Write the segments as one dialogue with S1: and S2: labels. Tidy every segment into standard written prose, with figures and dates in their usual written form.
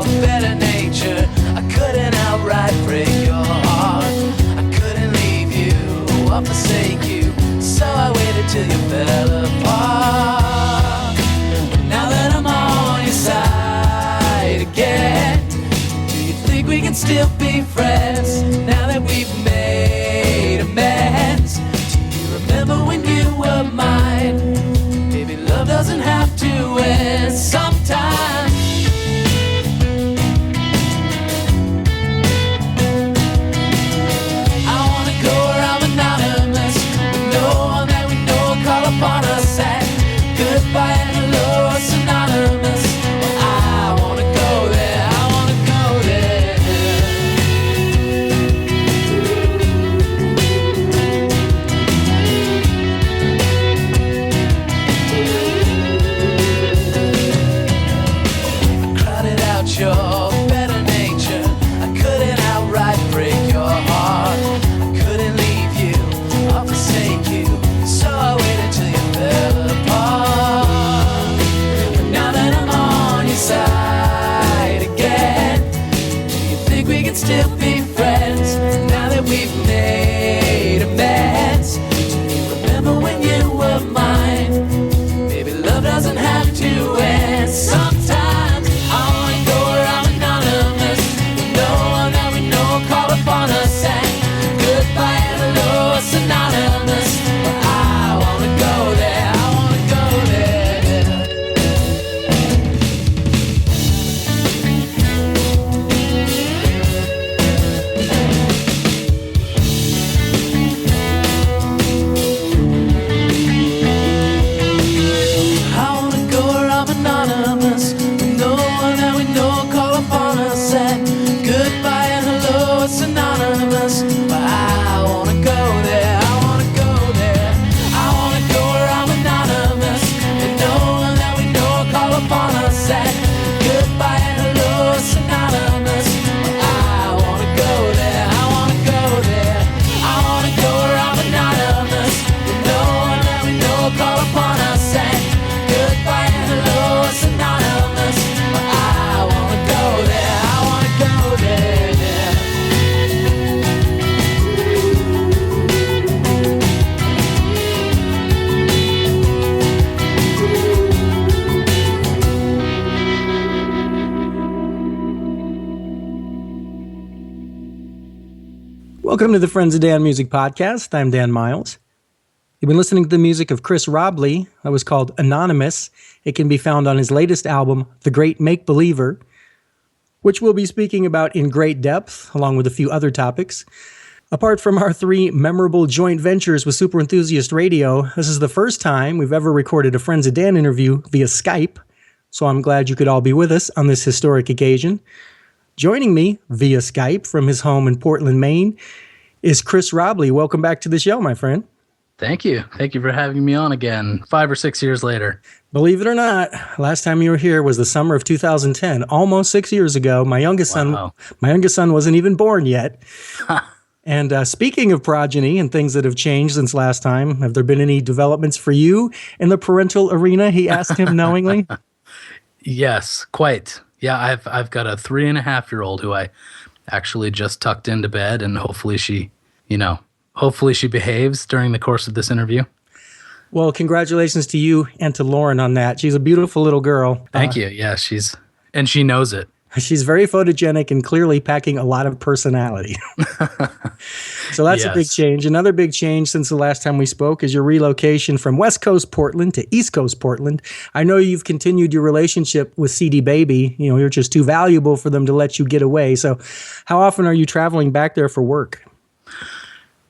S1: better nature. I couldn't outright break your heart. I couldn't leave you or forsake you, so I waited till you fell apart. But now that I'm on your side again, do you think we can still be friends now that we've made amends? Do you remember when you were mine? Baby, love doesn't have to end sometimes. I wanna go where I'm anonymous, with no one that we know will call upon us, and goodbye and hello are synonymous. Well, I wanna go there, I wanna go there. I crowded out your better nature. I couldn't outright break your heart. I couldn't leave you or forsake you, so I waited till you fell apart. But now that I'm on your side again, do you think we can still be friends now that we've made amends? Do you remember when you were mine? Baby, love doesn't have to end sometimes. I wanna go where I'm anonymous, with no one that we know will call upon us, and goodbye and hello are synonymous. But I wanna go there, I wanna go there. I wanna go where I'm anonymous, with no one that we know will call upon us, and goodbye and hello are synonymous. But I wanna go there, I wanna go there. I wanna go where I'm anonymous, with no one that we know will call upon us, and goodbye and hello are synonymous. But I wanna go there, I wanna go there. I wanna go where I'm anonymous, with no one that we know will call upon us, and goodbye and hello are synonymous. But I wanna go there, I wanna go there.
S2: Welcome to the Friends of Dan Music Podcast. I'm Dan Miles. You've been listening to the music of Chris Robley. That was called Anonymous. It can be found on his latest album, The Great Make Believer, which we'll be speaking about in great depth, along with a few other topics. Apart from our 3 memorable joint ventures with Super Enthusiast Radio, this is the first time we've ever recorded a Friends of Dan interview via Skype, so I'm glad you could all be with us on this historic occasion. Joining me via Skype from his home in Portland, Maine, is Chris Robley. Welcome back to the show, my friend.
S3: Thank you. Thank you for having me on again, 5 or 6 years later.
S2: Believe it or not, last time you were here was the summer of 2010, almost 6 years ago. My youngest son wasn't even born yet. And speaking of progeny and things that have changed since last time, have there been any developments for you in the parental arena? He asked him knowingly.
S3: Yes, quite. Yeah, I've got a 3.5-year-old who I actually just tucked into bed, and hopefully she behaves during the course of this interview.
S2: Well, congratulations to you and to Lauren on that. She's a beautiful little girl.
S3: Thank you. Yeah, she knows it.
S2: She's very photogenic and clearly packing a lot of personality. So that's a big change. Another big change since the last time we spoke is your relocation from West Coast Portland to East Coast Portland. I know you've continued your relationship with CD Baby. You know, you're just too valuable for them to let you get away. So how often are you traveling back there for work?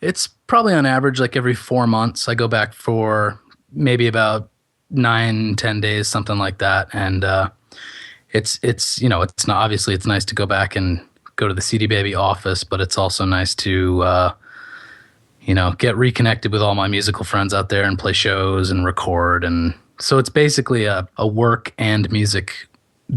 S3: It's probably on average like every 4 months. I go back for maybe about 9-10 days, something like that. And it's not, obviously it's nice to go back and go to the CD Baby office, but it's also nice to get reconnected with all my musical friends out there and play shows and record. And so it's basically a work and music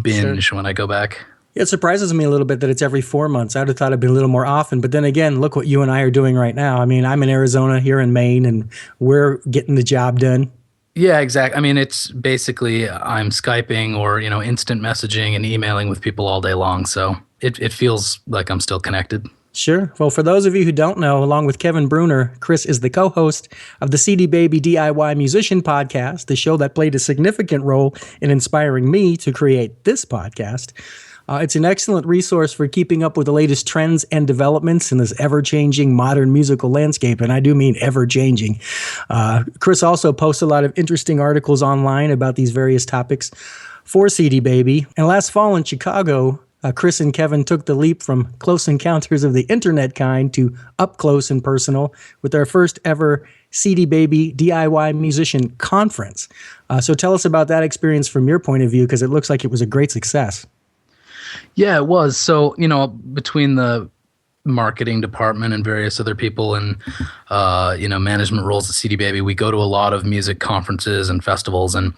S3: binge when I go back.
S2: It surprises me a little bit that it's every 4 months. I would have thought it'd be a little more often. But then again, look what you and I are doing right now. I mean, I'm in Arizona, here in Maine, and we're getting the job done.
S3: Yeah, exactly. I mean, it's basically I'm Skyping or, instant messaging and emailing with people all day long. So it feels like I'm still connected.
S2: Sure. Well, for those of you who don't know, along with Kevin Bruner, Chris is the co-host of the CD Baby DIY Musician Podcast, the show that played a significant role in inspiring me to create this podcast. It's an excellent resource for keeping up with the latest trends and developments in this ever-changing modern musical landscape, and I do mean ever-changing. Chris also posts a lot of interesting articles online about these various topics for CD Baby. And last fall in Chicago, Chris and Kevin took the leap from close encounters of the internet kind to up close and personal with their first ever CD Baby DIY Musician Conference. So tell us about that experience from your point of view, because it looks like it was a great success.
S3: Yeah, it was. So, between the marketing department and various other people and, management roles at CD Baby, we go to a lot of music conferences and festivals, and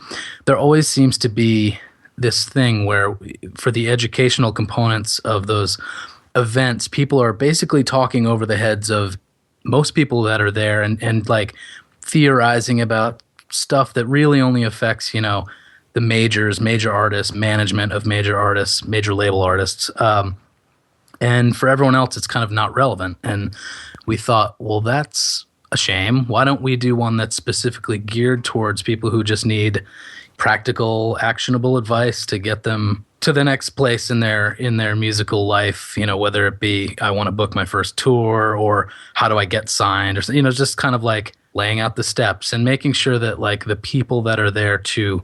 S3: there always seems to be this thing where for the educational components of those events, people are basically talking over the heads of most people that are there and like theorizing about stuff that really only affects, the major artists, management of major artists, major label artists. And for everyone else, it's kind of not relevant. And we thought, well, that's a shame. Why don't we do one that's specifically geared towards people who just need practical, actionable advice to get them to the next place in their musical life, whether it be I want to book my first tour or how do I get signed or, just kind of like laying out the steps and making sure that like the people that are there to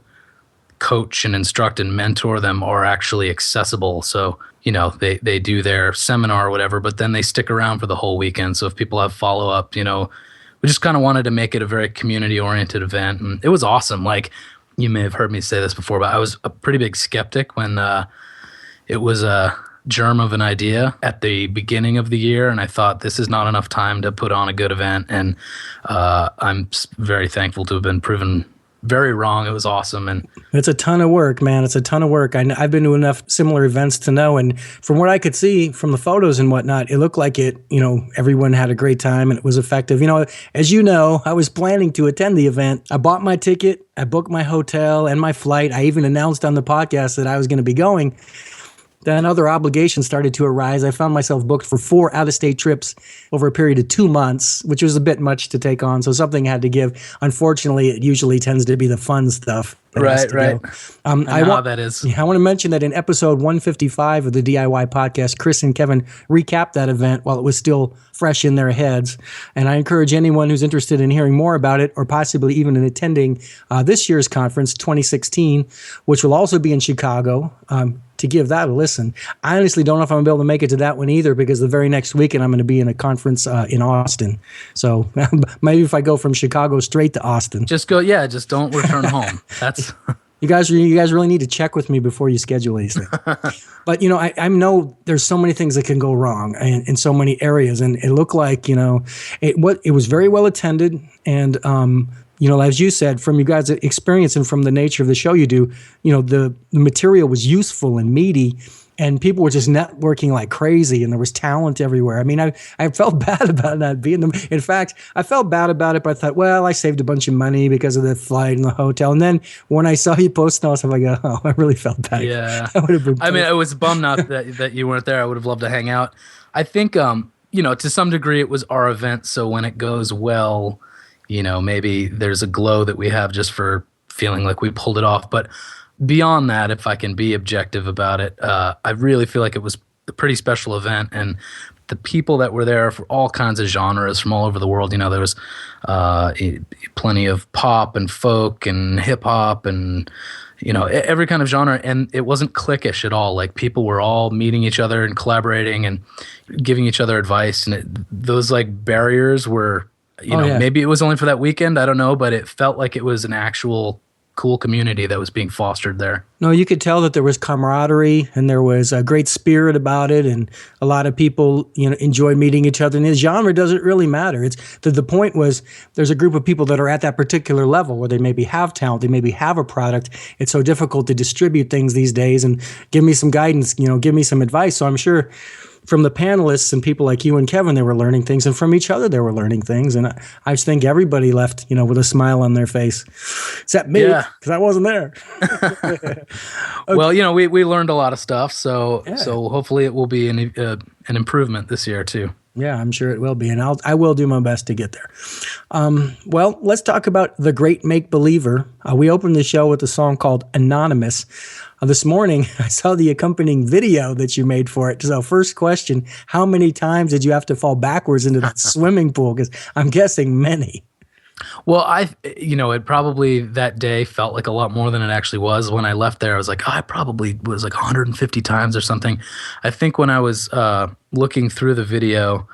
S3: coach and instruct and mentor them are actually accessible. So, they do their seminar or whatever, but then they stick around for the whole weekend. So if people have follow-up, we just kind of wanted to make it a very community-oriented event. And it was awesome. Like, you may have heard me say this before, but I was a pretty big skeptic when it was a germ of an idea at the beginning of the year. And I thought this is not enough time to put on a good event. And I'm very thankful to have been proven very wrong. It was awesome. And
S2: it's a ton of work, man. It's a ton of work. I've been to enough similar events to know. And from what I could see from the photos and whatnot, it looked like everyone had a great time and it was effective. As you know, I was planning to attend the event. I bought my ticket. I booked my hotel and my flight. I even announced on the podcast that I was going to be going. Then other obligations started to arise. I found myself booked for 4 out-of-state trips over a period of 2 months, which was a bit much to take on. So something had to give. Unfortunately, it usually tends to be the fun stuff.
S3: Right. I know how that is.
S2: I want to mention that in episode 155 of the DIY podcast, Chris and Kevin recapped that event while it was still fresh in their heads. And I encourage anyone who's interested in hearing more about it or possibly even in attending this year's conference, 2016, which will also be in Chicago, to give that a listen. I honestly don't know if I'm going to be able to make it to that one either because the very next weekend I'm going to be in a conference in Austin. So maybe if I go from Chicago straight to Austin.
S3: Just go, just don't return home. That's...
S2: You guys really need to check with me before you schedule these things. But, I know there's so many things that can go wrong in so many areas. And it looked like, it was very well attended. And, as you said, from you guys' experience and from the nature of the show you do, the material was useful and meaty. And people were just networking like crazy, and there was talent everywhere. I mean, I felt bad about not being them. In fact, I felt bad about it, but I thought, well, I saved a bunch of money because of the flight and the hotel. And then when I saw you posting, I was like, oh, I really felt bad.
S3: Yeah.
S2: I would have been.
S3: I mean, I was bummed out that you weren't there. I would have loved to hang out. I think, to some degree, it was our event. So when it goes well, maybe there's a glow that we have just for feeling like we pulled it off. But beyond that, if I can be objective about it, I really feel like it was a pretty special event, and the people that were there for all kinds of genres from all over the world. There was plenty of pop and folk and hip hop and every kind of genre, and it wasn't cliquish at all. Like people were all meeting each other and collaborating and giving each other advice, and those like barriers were, maybe it was only for that weekend. I don't know, but it felt like it was an actual cool community that was being fostered there. No,
S2: you could tell that there was camaraderie and there was a great spirit about it, and a lot of people, enjoyed meeting each other. And the genre doesn't really matter. It's the point was there's a group of people that are at that particular level where they maybe have talent, they maybe have a product. It's so difficult to distribute things these days and give me some guidance, give me some advice. So I'm sure from the panelists and people like you and Kevin, they were learning things, and from each other, they were learning things. And I just think everybody left, with a smile on their face, except me, because I wasn't there.
S3: Okay. Well, we learned a lot of stuff, so hopefully it will be an improvement this year too.
S2: Yeah, I'm sure it will be, and I will do my best to get there. Well, let's talk about The Great Make Believer. We opened the show with a song called Anonymous. This morning, I saw the accompanying video that you made for it. So first question, how many times did you have to fall backwards into that swimming pool? Because I'm guessing many.
S3: Well, it probably that day felt like a lot more than it actually was. When I left there, I was like, I probably was like 150 times or something. I think when I was looking through the video,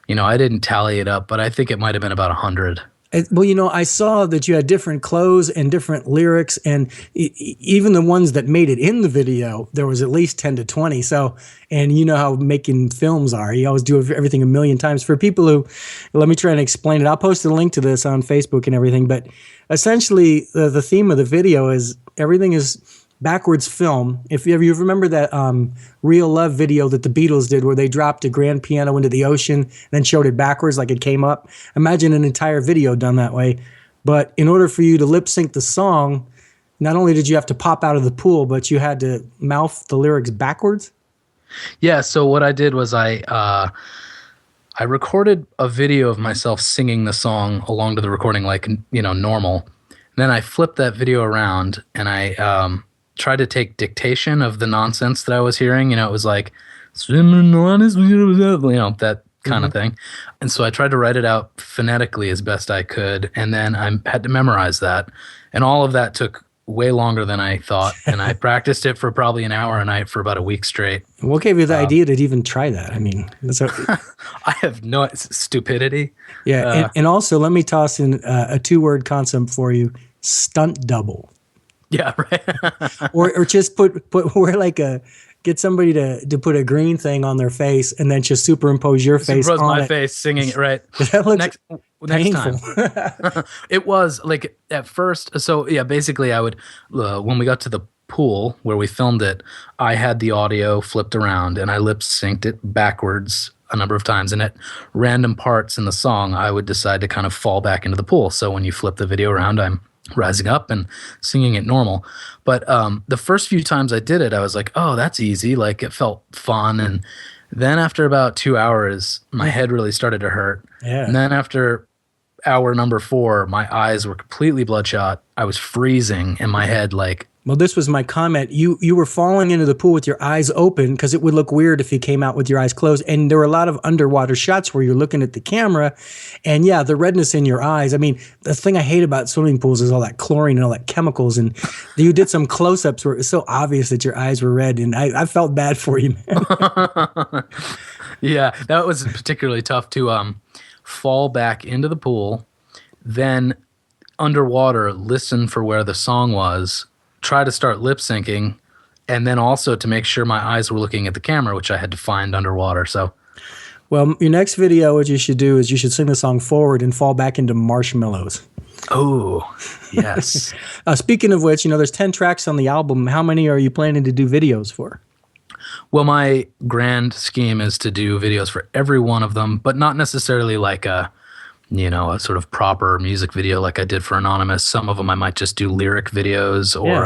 S3: I didn't tally it up, but I think it might have been about 100.
S2: Well, I saw that you had different clothes and different lyrics, and even the ones that made it in the video, there was at least 10 to 20. So, and you know how making films are. You always do everything a million times. For people who, let me try and explain it. I'll post a link to this on Facebook and everything. But essentially, the theme of the video is everything is backwards film. If you remember that Real Love video that the Beatles did where they dropped a grand piano into the ocean and then showed it backwards like it came up, imagine an entire video done that way. But in order for you to lip sync the song, not only did you have to pop out of the pool, but you had to mouth the lyrics backwards.
S3: Yeah, so what I did was I recorded a video of myself singing the song along to the recording like normal. Then I flipped that video around and I tried to take dictation of the nonsense that I was hearing. It was like, that kind of thing. And so I tried to write it out phonetically as best I could. And then I had to memorize that. And all of that took way longer than I thought. And I practiced it for probably an hour a night for about a week straight.
S2: What gave you the idea to even try that? I mean,
S3: I have no stupidity.
S2: Yeah. And also let me toss in a 2-word concept for you: stunt double.
S3: Yeah, right.
S2: or just get somebody to put a green thing on their face and then just superimpose your face on
S3: my
S2: it.
S3: face singing it, right?
S2: That looks
S3: next
S2: painful.
S3: time. It was like at first. So yeah, basically I would, when we got to the pool where we filmed it, I had the audio flipped around and I lip synced it backwards a number of times. And at random parts in the song, I would decide to kind of fall back into the pool. So when you flip the video around, I'm rising up and singing it normal. But the first few times I did it, I was like, oh, that's easy. Like it felt fun. And then after about 2 hours, my head really started to hurt. Yeah. And then after hour number 4, my eyes were completely bloodshot. I was freezing in my head like.
S2: Well, this was my comment. You were falling into the pool with your eyes open because it would look weird if you came out with your eyes closed. And there were a lot of underwater shots where you're looking at the camera. And yeah, the redness in your eyes. I mean, the thing I hate about swimming pools is all that chlorine and all that chemicals. And you did some close-ups where it was so obvious that your eyes were red. And I felt bad for you, man.
S3: Yeah, that was particularly tough to fall back into the pool, then underwater, listen for where the song was, try to start lip syncing, and then also to make sure my eyes were looking at the camera, which I had to find underwater. So,
S2: well, your next video, what you should do is you should sing the song forward and fall back into marshmallows.
S3: Oh, yes.
S2: Speaking of which, there's 10 tracks on the album. How many are you planning to do videos for?
S3: Well, my grand scheme is to do videos for every one of them, but not necessarily like a sort of proper music video like I did for Anonymous. Some of them I might just do lyric videos or,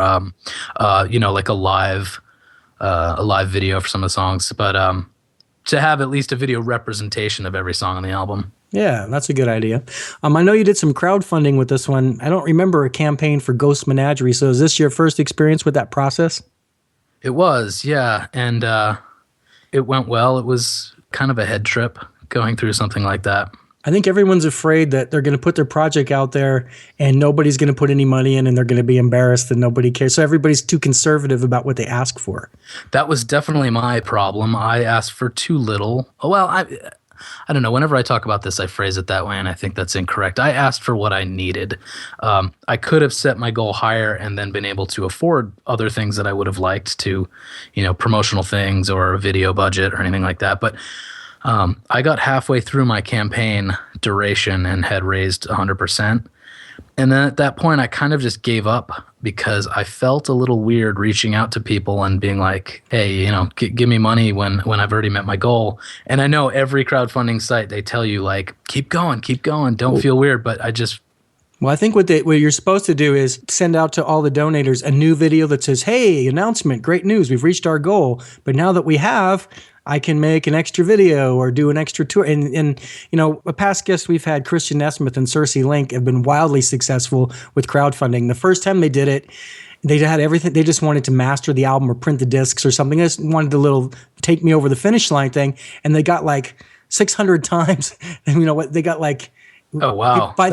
S3: like a live video for some of the songs. But to have at least a video representation of every song on the album.
S2: Yeah, that's a good idea. I know you did some crowdfunding with this one. I don't remember a campaign for Ghost Menagerie. So is this your first experience with that process?
S3: It was, yeah. And it went well. It was kind of a head trip going through something like that.
S2: I think everyone's afraid that they're going to put their project out there and nobody's going to put any money in and they're going to be embarrassed and nobody cares. So everybody's too conservative about what they ask for.
S3: That was definitely my problem. I asked for too little. Well, I don't know. Whenever I talk about this, I phrase it that way, and I think that's incorrect. I asked for what I needed. I could have set my goal higher and then been able to afford other things that I would have liked to, promotional things or a video budget or anything like that. But I got halfway through my campaign duration and had raised 100%. And then at that point, I kind of just gave up because I felt a little weird reaching out to people and being like, hey, you know, give me money when I've already met my goal. And I know every crowdfunding site, they tell you like, keep going, don't feel weird. But I just...
S2: Well, I think what you're supposed to do is send out to all the donators a new video that says, hey, announcement, great news, we've reached our goal. But now that we have, I can make an extra video or do an extra tour. And you know, a past guest we've had, Christian Nesmith and Cersei Link, have been wildly successful with crowdfunding. The first time they did it, they had everything. They just wanted to master the album or print the discs or something. They just wanted the little take me over the finish line thing. And they got like 600 times. And you know what? They got like...
S3: Oh, wow.
S2: By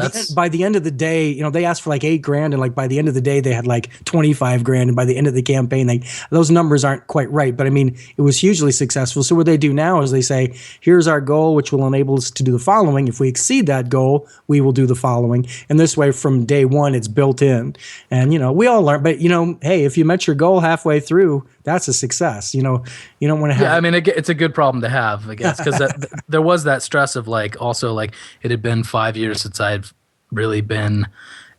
S2: the end of the day, you know, they asked for like $8,000, and like by the end of the day, they had like $25,000, and by the end of the campaign, those numbers aren't quite right. But I mean, it was hugely successful. So what they do now is they say, here's our goal, which will enable us to do the following. If we exceed that goal, we will do the following. And this way, from day one, it's built in. And, you know, we all learn. But, you know, hey, if you met your goal halfway through, that's a success. You know, you don't want to have...
S3: Yeah, I mean, it's a good problem to have, I guess, because there was that stress of like, also like it had been 5 years since I'd really been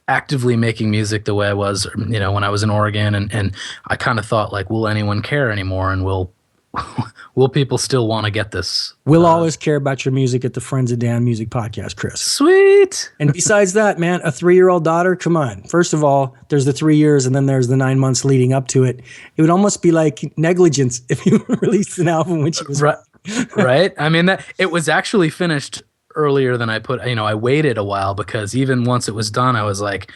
S3: actively making music the way I was, you know, when I was in Oregon. And I kind of thought like, will anyone care anymore? And will people still want to get this?
S2: We'll always care about your music at the Friends of Dan Music Podcast, Chris.
S3: Sweet.
S2: And besides that, man, a 3-year-old daughter, come on. First of all, there's the 3 years, and then there's the 9 months leading up to it. It would almost be like negligence if you released an album when she was...
S3: Right. I mean, that it was actually finished earlier than I put, you know, I waited a while because even once it was done, I was like,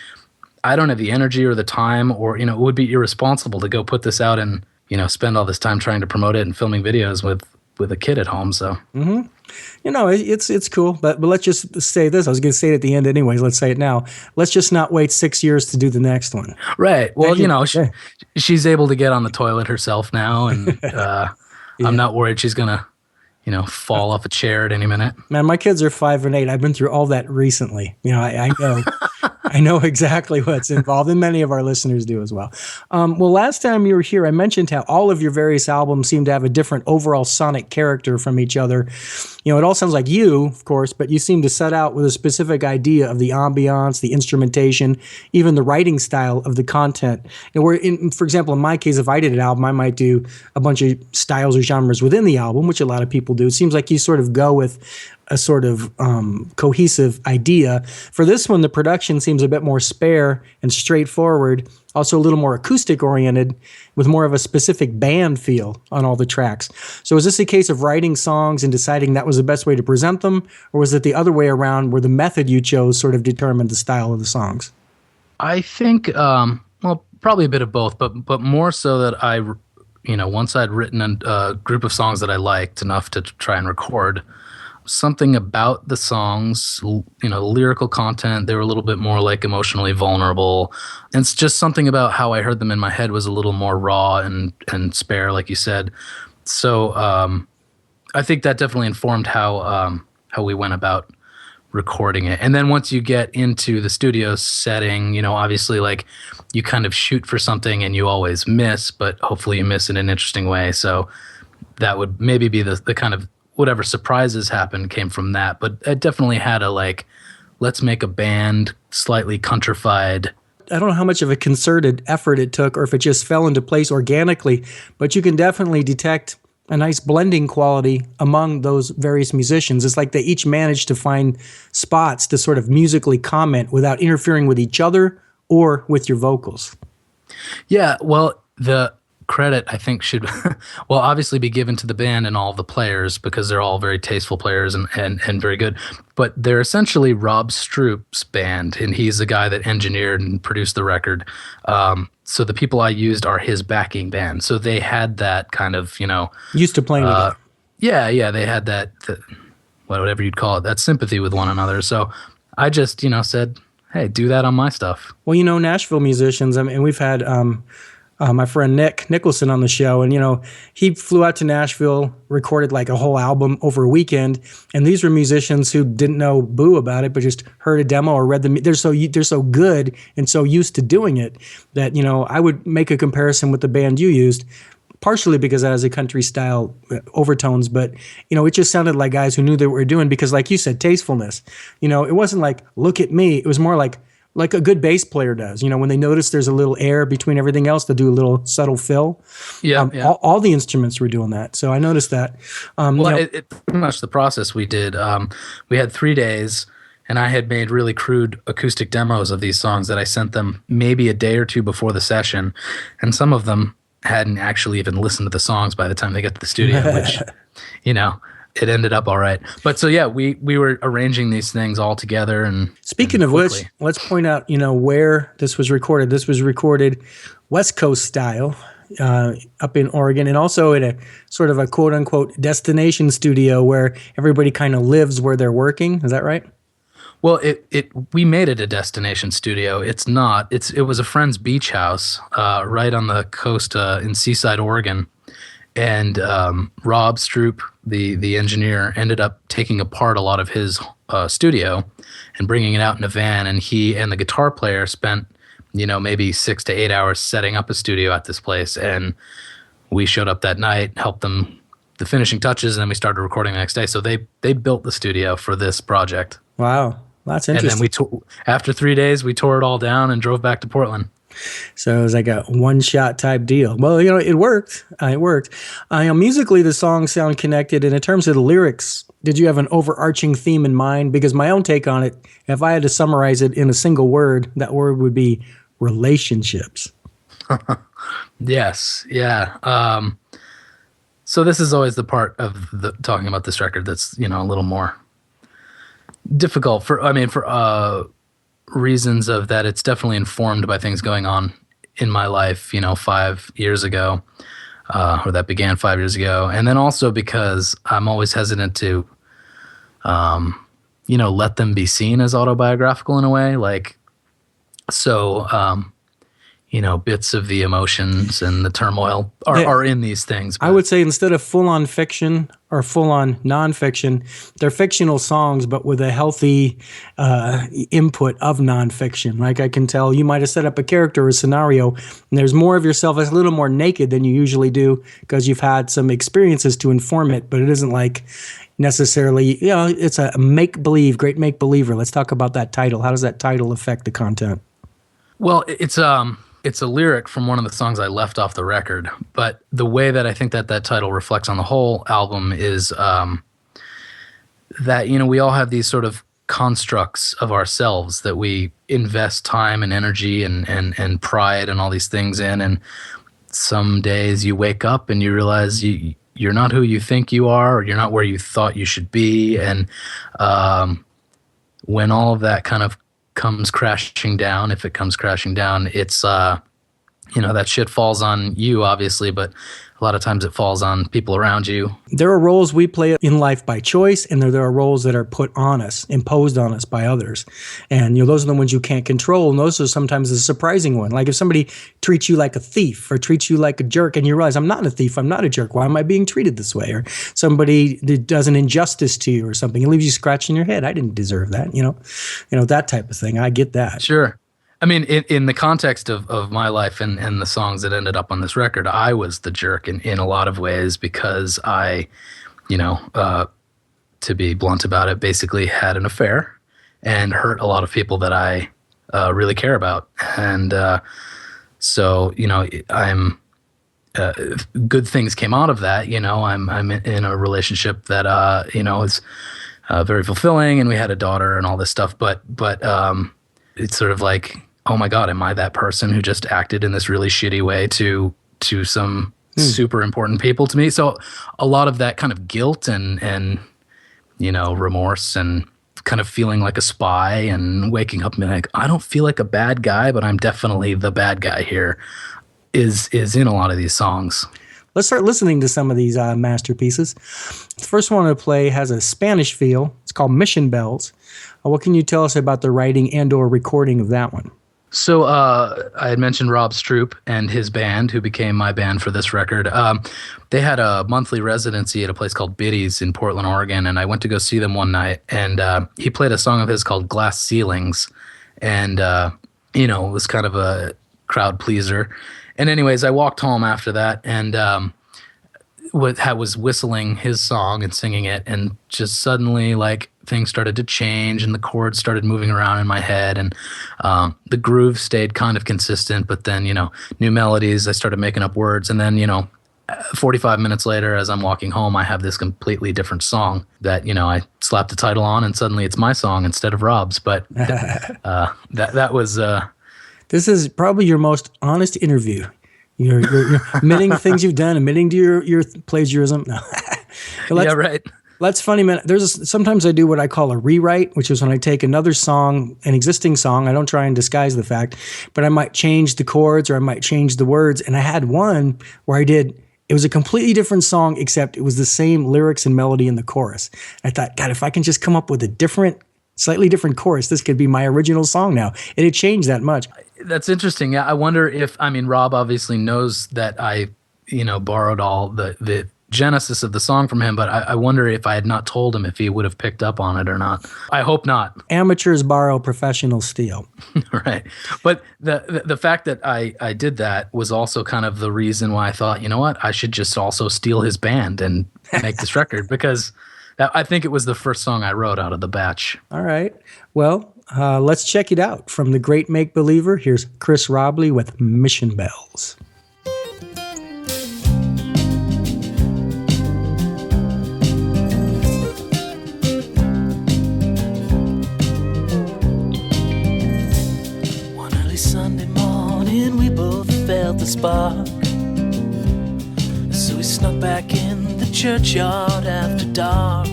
S3: I don't have the energy or the time, or, you know, it would be irresponsible to go put this out and, you know, spend all this time trying to promote it and filming videos with a kid at home. So,
S2: you know, it's cool, but let's just say this. I was going to say it at the end anyways. Let's say it now. Let's just not wait 6 years to do the next one.
S3: Right. Well, you know, she's able to get on the toilet herself now, and I'm not worried she's going to, you know, fall off a chair at any minute.
S2: Man, my kids are 5 and 8. I've been through all that recently. You know, I know. I know exactly what's involved, and many of our listeners do as well. Well, last time you were here, I mentioned how all of your various albums seem to have a different overall sonic character from each other. You know, it all sounds like you, of course, but you seem to set out with a specific idea of the ambiance, the instrumentation, even the writing style of the content. And for example, in my case, if I did an album, I might do a bunch of styles or genres within the album, which a lot of people do. It seems like you sort of go with a sort of cohesive idea. For this one, the production seems a bit more spare and straightforward, also a little more acoustic oriented, with more of a specific band feel on all the tracks. So is this a case of writing songs and deciding that was the best way to present them, or was it the other way around where the method you chose sort of determined the style of the songs?
S3: I think, well, probably a bit of both, but more so that you know, once I'd written a group of songs that I liked enough to try and record, something about the songs, you know, lyrical content, they were a little bit more like emotionally vulnerable. And it's just something about how I heard them in my head was a little more raw and spare, like you said. So I think that definitely informed how we went about recording it. And then once you get into the studio setting, you know, obviously like you kind of shoot for something and you always miss, but hopefully you miss in an interesting way. So that would maybe be the kind of whatever surprises happened came from that. But it definitely had a like, let's make a band slightly countrified.
S2: I don't know how much of a concerted effort it took or if it just fell into place organically, but you can definitely detect a nice blending quality among those various musicians. It's like they each managed to find spots to sort of musically comment without interfering with each other or with your vocals.
S3: Yeah, well, the credit I think should well obviously be given to the band and all the players because they're all very tasteful players and very good, but they're essentially Rob Stroop's band, and he's the guy that engineered and produced the record. So the people I used are his backing band, so they had that kind of, you know,
S2: used to playing together.
S3: Yeah, they had that whatever you'd call it, that sympathy with one another. So I just, you know, said, hey, do that on my stuff.
S2: Well, you know, Nashville musicians, I mean, we've had my friend Nick Nicholson on the show, and, you know, he flew out to Nashville, recorded like a whole album over a weekend, and these were musicians who didn't know boo about it, but just heard a demo or read they're so good and so used to doing it that, you know, I would make a comparison with the band you used, partially because it has a country style overtones, but, you know, it just sounded like guys who knew they were doing, because like you said, tastefulness, you know, it wasn't like, look at me. It was more like, like a good bass player does. You know, when they notice there's a little air between everything else, they'll do a little subtle fill.
S3: Yeah,
S2: All the instruments were doing that. So I noticed that.
S3: Well, it pretty much the process we did. We had 3 days, and I had made really crude acoustic demos of these songs that I sent them maybe a day or two before the session, and some of them hadn't actually even listened to the songs by the time they get to the studio, which, you know, it ended up all right. But so yeah, we were arranging these things all together. And
S2: speaking of which, let's point out, you know, where this was recorded. This was recorded West Coast style, up in Oregon, and also at a sort of a quote unquote destination studio where everybody kind of lives where they're working. Is that right?
S3: Well, we made it a destination studio. It's not. It was a friend's beach house right on the coast in Seaside, Oregon. And Rob Stroop, the engineer, ended up taking apart a lot of his studio and bringing it out in a van. And he and the guitar player spent, you know, maybe 6 to 8 hours setting up a studio at this place. And we showed up that night, helped them the finishing touches, and then we started recording the next day. So they built the studio for this project.
S2: Wow, that's interesting.
S3: And then after 3 days, we tore it all down and drove back to Portland.
S2: So it was like a one-shot type deal. Well, you know, it worked. It worked. Musically, the songs sound connected. And in terms of the lyrics, did you have an overarching theme in mind? Because my own take on it, if I had to summarize it in a single word, that word would be relationships.
S3: Yes. Yeah. So this is always the part of talking about this record that's, you know, a little more difficult for reasons of that it's definitely informed by things going on in my life, you know, 5 years ago, or that began 5 years ago. And then also because I'm always hesitant to, you know, let them be seen as autobiographical in a way. Like, so, you know, bits of the emotions and the turmoil are in these things. But
S2: I would say instead of full-on fiction or full-on nonfiction, they're fictional songs, but with a healthy input of nonfiction. Like I can tell you might have set up a character or a scenario, and there's more of yourself. It's a little more naked than you usually do because you've had some experiences to inform it, but it isn't like necessarily, you know, it's a make-believe, great make-believer. Let's talk about that title. How does that title affect the content?
S3: Well, it's a lyric from one of the songs I left off the record, but the way that I think that title reflects on the whole album is that, you know, we all have these sort of constructs of ourselves that we invest time and energy and pride and all these things in, and some days you wake up and you realize you're not who you think you are, or you're not where you thought you should be, and when all of that kind of comes crashing down, if it comes crashing down, it's you know, that shit falls on you, obviously, but a lot of times it falls on people around you.
S2: There are roles we play in life by choice, and there are roles that are put on us, imposed on us by others. And, you know, those are the ones you can't control, and those are sometimes the surprising one. Like if somebody treats you like a thief or treats you like a jerk, and you realize, I'm not a thief, I'm not a jerk, why am I being treated this way? Or somebody that does an injustice to you or something, it leaves you scratching your head. I didn't deserve that, you know, that type of thing. I get that.
S3: Sure. I mean, in the context of my life and the songs that ended up on this record, I was the jerk in a lot of ways because I, you know, to be blunt about it, basically had an affair and hurt a lot of people that I really care about. And so, you know, good things came out of that. You know, I'm in a relationship that, you know, is very fulfilling, and we had a daughter and all this stuff. But it's sort of like, oh my God, am I that person who just acted in this really shitty way to some super important people to me? So a lot of that kind of guilt and you know, remorse and kind of feeling like a spy and waking up and being like, I don't feel like a bad guy, but I'm definitely the bad guy here, is in a lot of these songs.
S2: Let's start listening to some of these masterpieces. The first one to play has a Spanish feel. It's called Mission Bells. What can you tell us about the writing and or recording of that one?
S3: So I had mentioned Rob Stroop and his band, who became my band for this record. They had a monthly residency at a place called Biddy's in Portland, Oregon, and I went to go see them one night, and he played a song of his called Glass Ceilings, and, you know, it was kind of a crowd pleaser. And anyways, I walked home after that and was whistling his song and singing it, and just suddenly, like, things started to change and the chords started moving around in my head, and the groove stayed kind of consistent, but then, new melodies, I started making up words, and then, 45 minutes later, as I'm walking home, I have this completely different song that, I slapped the title on, and suddenly it's my song instead of Rob's. But that was...
S2: This is probably your most honest interview. You're admitting things you've done, admitting to your plagiarism. No.
S3: Yeah, right.
S2: That's funny, man. Sometimes I do what I call a rewrite, which is when I take another song, an existing song. I don't try and disguise the fact, but I might change the chords or I might change the words. And I had one where it was a completely different song, except it was the same lyrics and melody in the chorus. I thought, God, if I can just come up with a slightly different chorus, this could be my original song now. And it changed that much.
S3: That's interesting. Yeah, I wonder if, Rob obviously knows that I, borrowed all the genesis of the song from him, but I wonder if I had not told him if he would have picked up on it or not. I hope not.
S2: Amateurs borrow, professionals steal.
S3: Right. But the fact that I did that was also kind of the reason why I thought, you know what, I should just also steal his band and make this record, because I think it was the first song I wrote out of the batch.
S2: All right. Well, let's check it out. From The Great Make Believer, here's Chris Robley with Mission Bells.
S1: One early Sunday morning, we both felt the spark. So we snuck back in the churchyard after dark.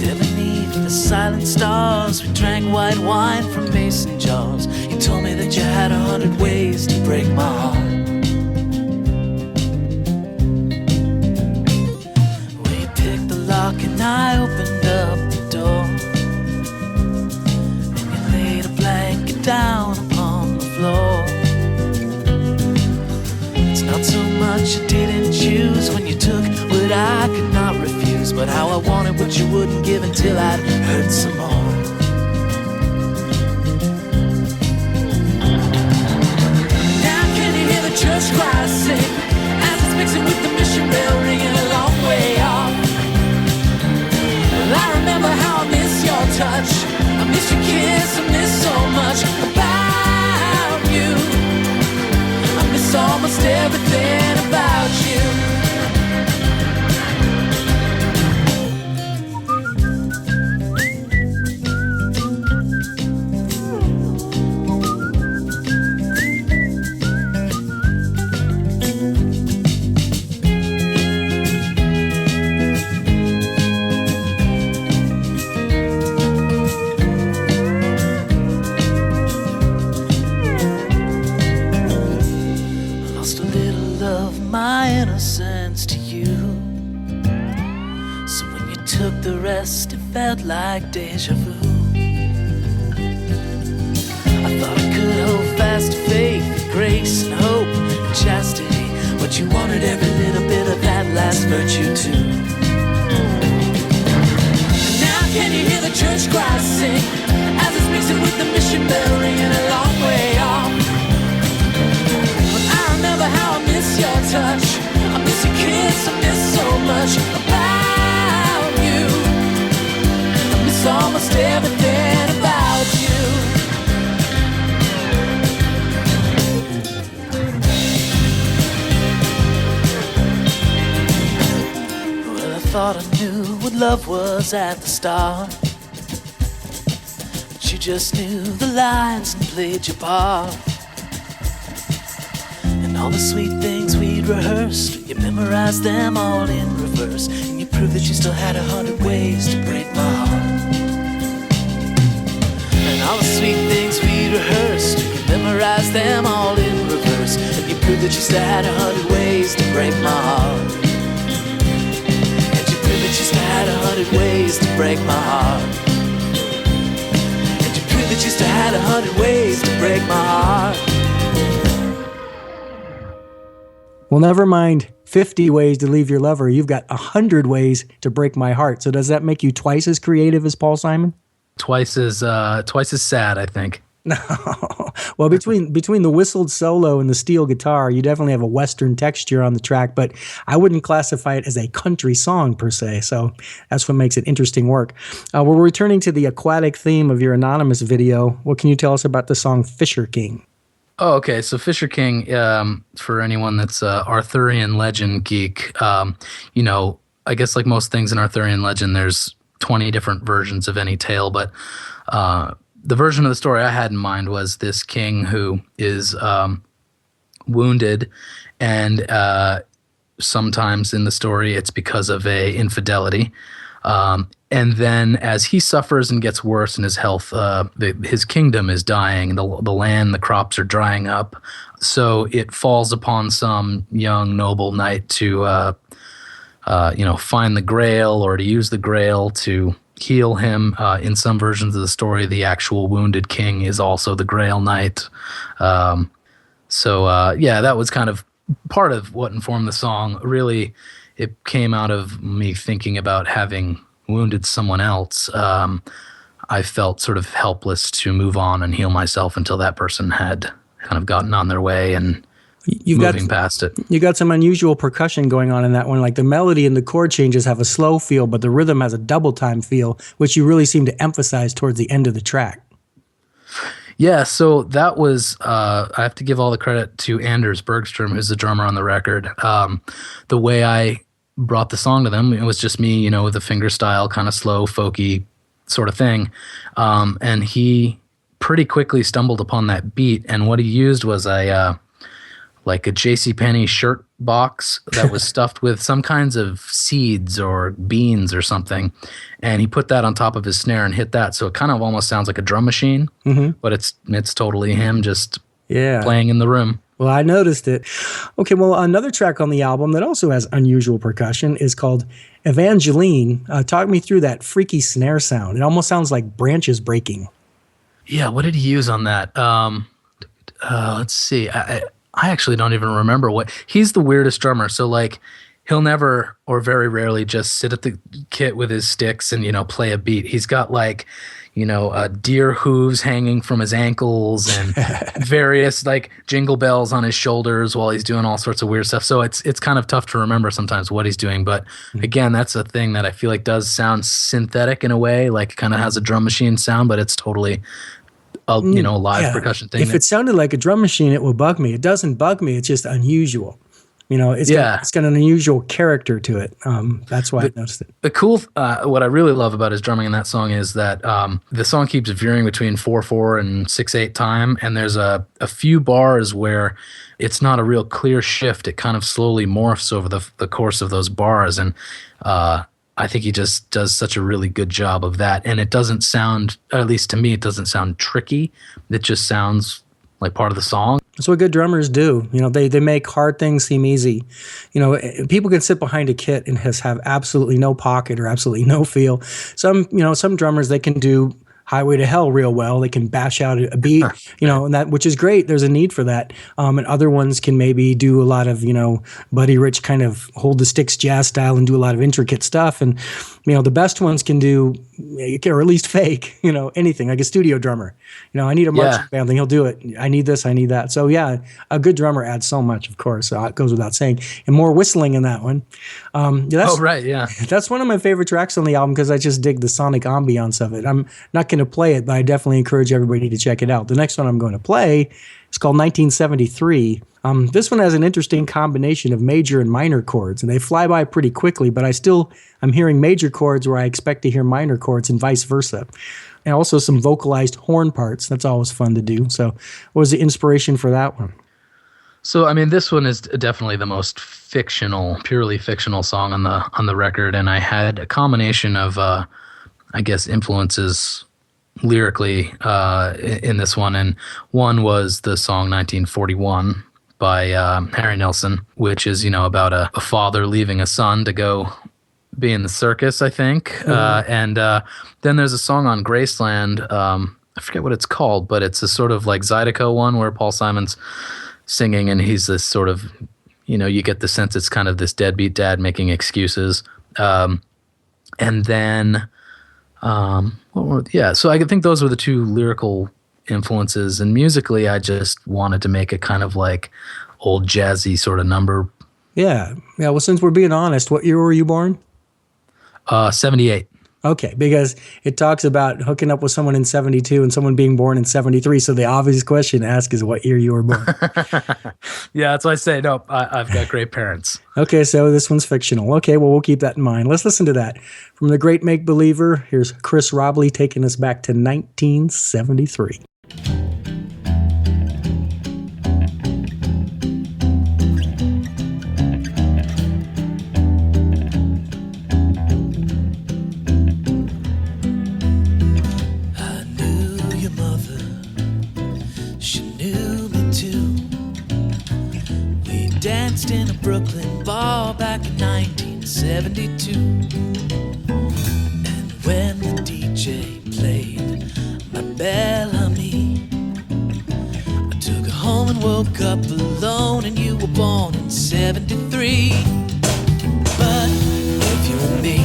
S1: There beneath the silent stars, we drank white wine from mason jars. You told me that you had 100 ways to break my heart. We picked the lock and I opened up the door, and you laid a blanket down upon the floor. It's not so much you didn't choose when you took what I could not refuse, but how I wanted what you wouldn't give until I'd heard some more. Now can you hear the church choir sing as it's mixing with the mission bell ringing a long way off? Well, I remember how I miss your touch, I miss your kiss, I miss so much about you. I miss almost everything about you. Lost a little of my innocence to you, so when you took the rest it felt like deja vu. I thought I could hold fast to faith, grace and hope and chastity, but you wanted every little bit of that last virtue too. Now can you hear the church choir sing as it's mixing with the mission bell ringing a long way off? Remember how I miss your touch, I miss your kiss, I miss so much about you. I miss almost everything about you. Well, I thought I knew what love was at the start, but you just knew the lines and played your part. All the sweet things we'd rehearsed, you memorized them all in reverse, and you proved that you still had 100 ways to break my heart. And all the sweet things we'd rehearsed, you memorized them all in reverse, and you proved that you still had 100 ways to break my heart. And you proved that you still had 100 ways to break my heart. And you proved that you still had 100 ways to break my heart.
S2: Well, never mind 50 ways to leave your lover. You've got 100 ways to break my heart. So does that make you twice as creative as Paul Simon?
S3: Twice as sad, I think.
S2: No. Well, between the whistled solo and the steel guitar, you definitely have a Western texture on the track, but I wouldn't classify it as a country song per se. So that's what makes it interesting work. We're returning to the aquatic theme of your Anonymous video. What can you tell us about the song Fisher King?
S3: Oh, okay. So Fisher King, for anyone that's a Arthurian legend geek, I guess like most things in Arthurian legend, there's 20 different versions of any tale, but the version of the story I had in mind was this king who is wounded, and sometimes in the story it's because of a infidelity. And then as he suffers and gets worse in his health, his kingdom is dying, the land, the crops are drying up. So it falls upon some young noble knight to find the Grail, or to use the Grail to heal him. In some versions of the story, the actual wounded king is also the Grail Knight. That was kind of part of what informed the song. Really, it came out of me thinking about having wounded someone else. I felt sort of helpless to move on and heal myself until that person had kind of gotten on their way and moving past it. You
S2: got some unusual percussion going on in that one. Like the melody and the chord changes have a slow feel, but the rhythm has a double time feel, which you really seem to emphasize towards the end of the track.
S3: Yeah, so that was, I have to give all the credit to Anders Bergstrom, who's the drummer on the record. The way I brought the song to them, it was just me, with a finger style, kind of slow, folky sort of thing. And he pretty quickly stumbled upon that beat, and what he used was like a JCPenney shirt box that was stuffed with some kinds of seeds or beans or something. And he put that on top of his snare and hit that. So it kind of almost sounds like a drum machine, but it's totally him just playing in the room.
S2: Well, I noticed it. Okay, well, another track on the album that also has unusual percussion is called Evangeline. Talk me through that freaky snare sound. It almost sounds like branches breaking.
S3: Yeah, what did he use on that? Let's see. I actually don't even remember what. He's the weirdest drummer. So like, he'll never or very rarely just sit at the kit with his sticks and play a beat. He's got like, deer hooves hanging from his ankles and various like jingle bells on his shoulders while he's doing all sorts of weird stuff. So it's kind of tough to remember sometimes what he's doing. But again, that's a thing that I feel like does sound synthetic in a way, like kind of has a drum machine sound, but it's totally a live percussion thing.
S2: If it sounded like a drum machine, it would bug me. It doesn't bug me. It's just unusual. It's got an unusual character to it. That's why I noticed it.
S3: The cool, what I really love about his drumming in that song is that the song keeps veering between 4/4 and 6/8 time, and there's a few bars where it's not a real clear shift. It kind of slowly morphs over the course of those bars, and I think he just does such a really good job of that. And it doesn't sound, at least to me, it doesn't sound tricky. It just sounds like part of the song.
S2: That's what good drummers do. They make hard things seem easy. People can sit behind a kit and have absolutely no pocket or absolutely no feel. Some drummers, they can do Highway to Hell real well. They can bash out a beat, and that, which is great. There's a need for that. And other ones can maybe do a lot of, Buddy Rich kind of hold the sticks jazz style and do a lot of intricate stuff. And, the best ones can do, or at least fake, anything, like a studio drummer. I need a marching band thing. He'll do it. I need this. I need that. So yeah, a good drummer adds so much, of course. So it goes without saying. And more whistling in that one. That's one of my favorite tracks on the album because I just dig the sonic ambiance of it. I'm not going to play it, but I definitely encourage everybody to check it out. The next one I'm going to play is called 1973. This one has an interesting combination of major and minor chords, and they fly by pretty quickly, but I'm hearing major chords where I expect to hear minor chords and vice versa. And also some vocalized horn parts. That's always fun to do. So what was the inspiration for that one?
S3: So, this one is definitely the most purely fictional song on the record, and I had a combination of, influences lyrically in this one, and one was the song 1941 by Harry Nilsson, which is about a father leaving a son to go be in the circus, I think. And then there's a song on Graceland, I forget what it's called, but it's a sort of like Zydeco one where Paul Simon's singing, and he's this sort of, you get the sense it's kind of this deadbeat dad making excuses. And then so I think those were the two lyrical influences. And musically, I just wanted to make a kind of like old jazzy sort of number.
S2: Yeah. Yeah. Well, since we're being honest, what year were you born?
S3: 78.
S2: Okay, because it talks about hooking up with someone in 72 and someone being born in 73. So the obvious question to ask is what year you were born.
S3: Yeah, that's why I say, no, I've got great parents.
S2: Okay, so this one's fictional. Okay, well, we'll keep that in mind. Let's listen to that. From The Great Make Believer, here's Chris Robley taking us back to 1973.
S1: Danced in a Brooklyn bar back in 1972. And when the DJ played my Bellamy, I took her home and woke up alone, and you were born in 73. But if you were me,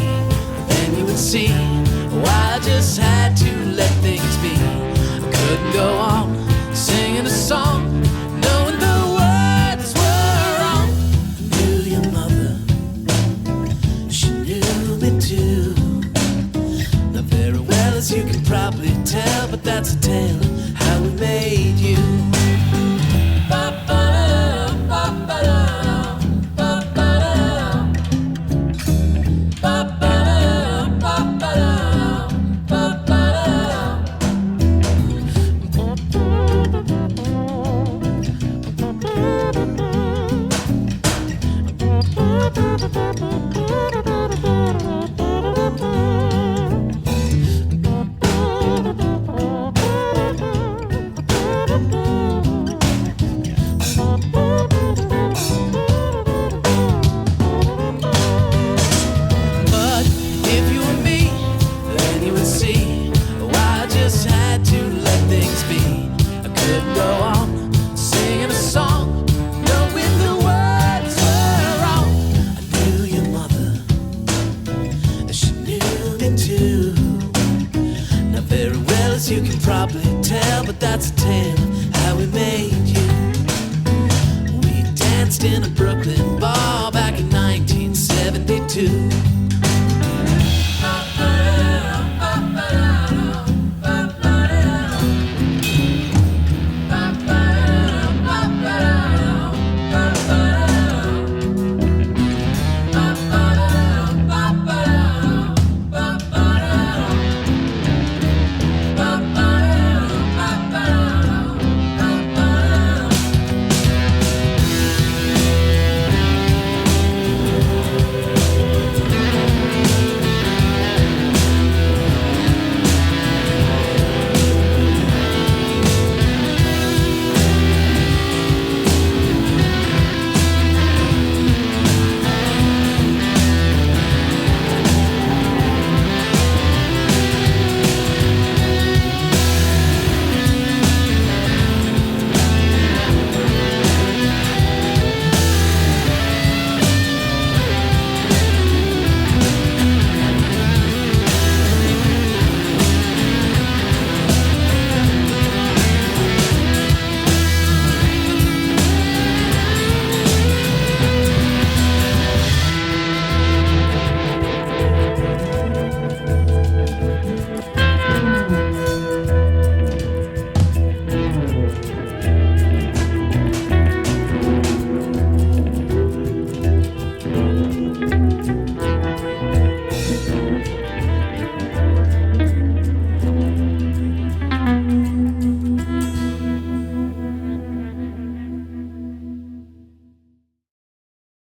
S1: then you would see why I just had to let things be. I couldn't go on singing a song knowing the words were wrong. I knew your mother, she knew me too. Not very well, as you can probably tell, but that's a tale of how we made you. You can probably tell, but that's a tale of how we made you. We danced in a Brooklyn